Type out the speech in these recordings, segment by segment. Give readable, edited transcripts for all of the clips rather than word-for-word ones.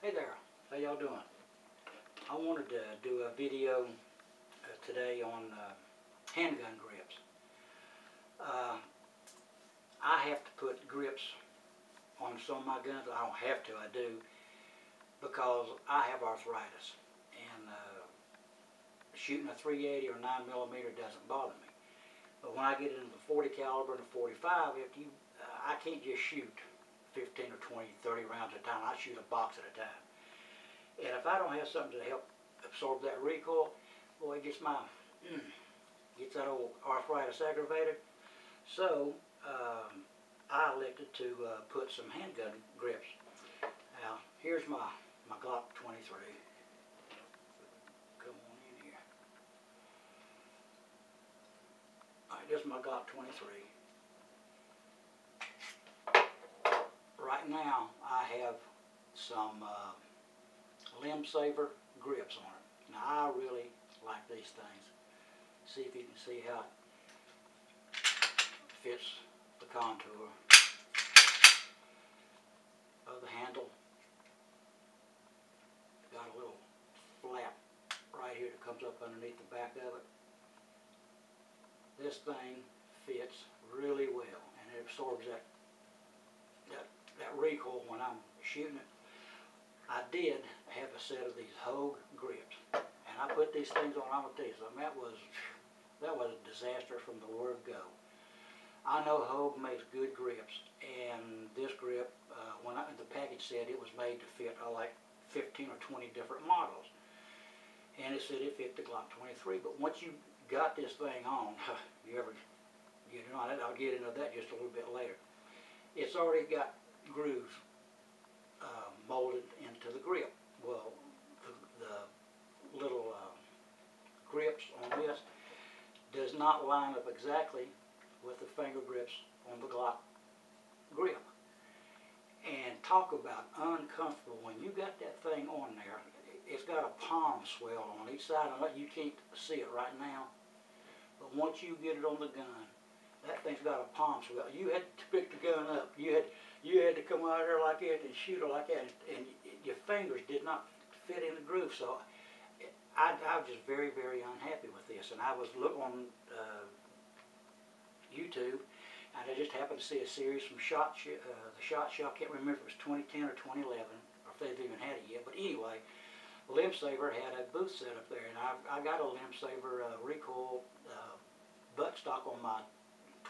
Hey there, how y'all doing? I wanted to do a video today on handgun grips. I have to put grips on some of my guns. I don't have to, I do, because I have arthritis, and shooting a .380 or 9mm doesn't bother me. But when I get into the 40 caliber and the 45, I can't just shoot 15 or 20, 30 rounds at a time. I shoot a box at a time. And if I don't have something to help absorb that recoil, boy, it gets that old arthritis aggravated. So I elected to put some handgun grips. Now, here's my Glock 23. Come on in here. All right, this is my Glock 23. Right now, I have some Limsaver grips on it. Now, I really like these things. See if you can see how it fits the contour of the handle. Got a little flap right here that comes up underneath the back of it. This thing fits really well, and it absorbs that recoil when I'm shooting it. I did have a set of these Hogue Grips, and I put these things on. I'm gonna tell you something. That was a disaster from the word go. I know Hogue makes good grips, and this grip, the package said it was made to fit like 15 or 20 different models, and it said it fit the Glock 23. But once you got this thing on, you ever get it on it? I'll get into that just a little bit later. It's already got grooves molded into the grip. Well, the little grips on this does not line up exactly with the finger grips on the Glock grip. And talk about uncomfortable. When you got that thing on there, it's got a palm swell on each side. You can't see it right now, but once you get it on the gun, that thing's got a palm swell. You had to pick the gun up. You had to come out there like that and shoot it like that, and your fingers did not fit in the groove. So I was just very, very unhappy with this. And I was looking on YouTube, and I just happened to see a series from the Shot Show. I can't remember if it was 2010 or 2011, or if they've even had it yet. But anyway, Limsaver had a booth set up there, and I got a Limsaver recoil buttstock on my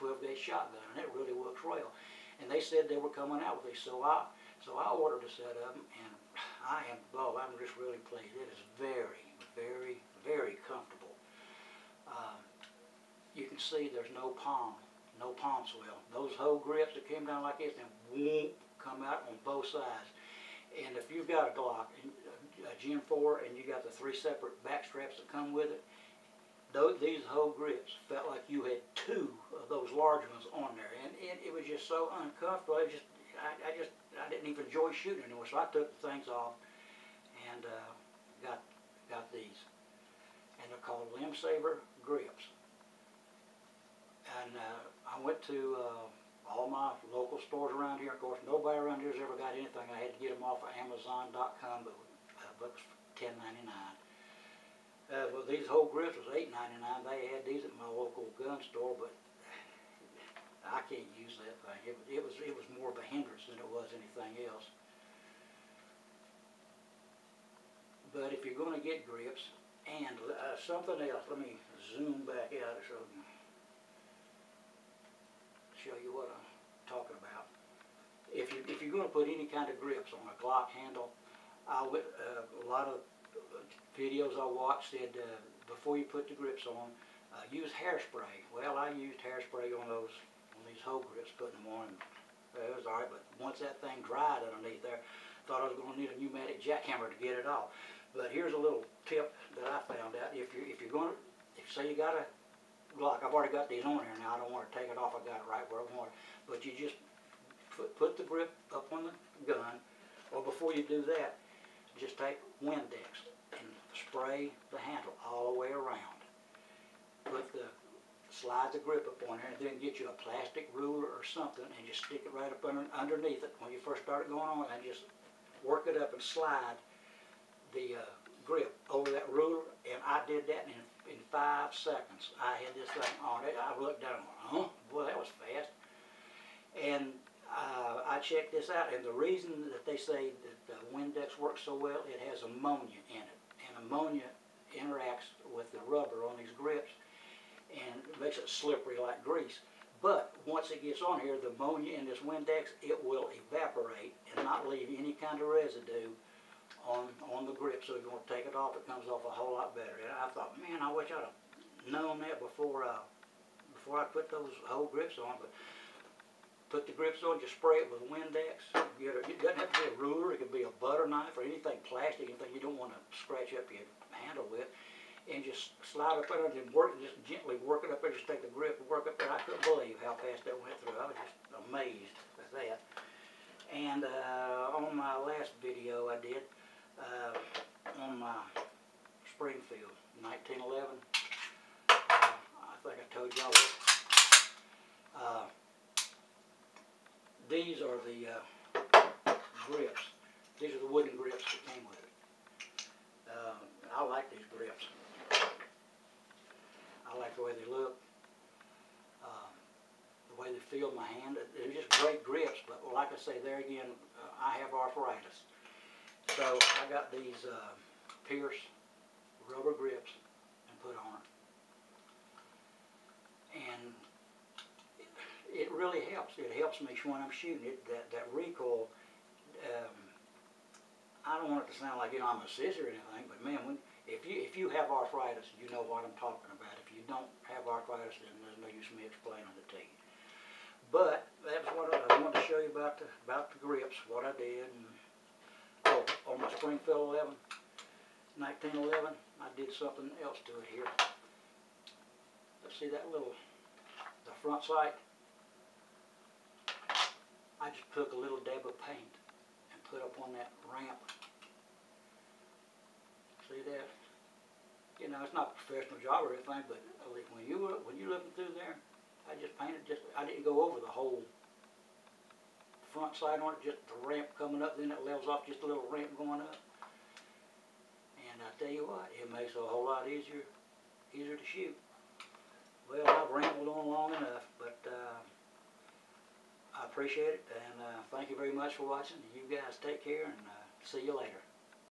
12-gauge shotgun, and it really works well. And they said they were coming out with these, so I ordered a set of them, and I'm just really pleased. It is very, very, very comfortable. You can see there's no palm swell. Those Hogue grips that came down like this, and whoop, come out on both sides. And if you've got a Glock, a Gen 4, and you got the 3 separate back straps that come with it, these Hogue grips felt like you had 2 of those large ones on there, and it was just so uncomfortable. I didn't even enjoy shooting anymore. So I took the things off and got these, and they're called Limsaver grips. And I went to all my local stores around here. Of course, nobody around here has ever got anything. I had to get them off of Amazon.com, but it was $10.99. Well, these Hogue grips was $8.99. They had these at my local gun store, but I can't use that thing. It was more of a hindrance than it was anything else. But if you're going to get grips, and something else, let me zoom back out so I can show you what I'm talking about. If you're going to put any kind of grips on a Glock handle, a lot of videos I watched said before you put the grips on, use hairspray. Well, I used hairspray on these Hogue grips, putting them on. It was alright, but once that thing dried underneath there, I thought I was going to need a pneumatic jackhammer to get it off. But here's a little tip that I found out. If say you got a Glock, I've already got these on here now. I don't want to take it off. I got it right where I want it. But you just put the grip up on the gun, or before you do that, just take Windex and spray the handle all the way around. Slide the grip up on there, and then get you a plastic ruler or something, and just stick it right up underneath it when you first start it going on, and work it up and slide the grip over that ruler, and I did that in 5 seconds. I had this thing on it. I looked down and went, huh? Boy, that was fast. And I checked this out, and the reason that they say that the Windex works so well, it has ammonia in it. And ammonia interacts with the rubber on these grips and makes it slippery like grease. But once it gets on here, the ammonia in this Windex, it will evaporate and not leave any kind of residue on the grip. So if you want to take it off, it comes off a whole lot better. And I thought, man, I wish I'd have known that before I put those Hogue Grips on. But put the grips on, just spray it with Windex. It doesn't have to be a ruler. It could be a butter knife or anything plastic, anything you don't want to scratch up your handle with. And just slide up there and just gently work it up there. Just take the grip and work up there. I couldn't believe how fast that went through. I was just amazed with that. And on my last video I did, on my Springfield 1911, I think I told y'all that. These are the grips. These are the wooden grips that came with it. I like these grips. I like the way they look, the way they feel in my hand. They're just great grips, but like I say, there again, I have arthritis. So I got these Pearce rubber grips and put on it. And it really helps. It helps me when I'm shooting it. That recoil, I don't want it to sound like, you know, I'm a sissy or anything, but man, if you have arthritis, you know what I'm talking about. If you don't have arthritis, then there's no use in me explaining it to you. But that's what I wanted to show you about the grips, what I did. And, oh, on my Springfield 1911, I did something else to it here. Let's see that the front sight. I just took a little dab of paint and put up on that ramp. See that? You know, it's not a professional job or anything, but when you're looking through there, I just painted I didn't go over the whole front side on it, just the ramp coming up, then it levels off, just a little ramp going up. And I tell you what, it makes it a whole lot easier to shoot. Well, I've rambled on long enough, but I appreciate it, and thank you very much for watching. You guys take care, and see you later.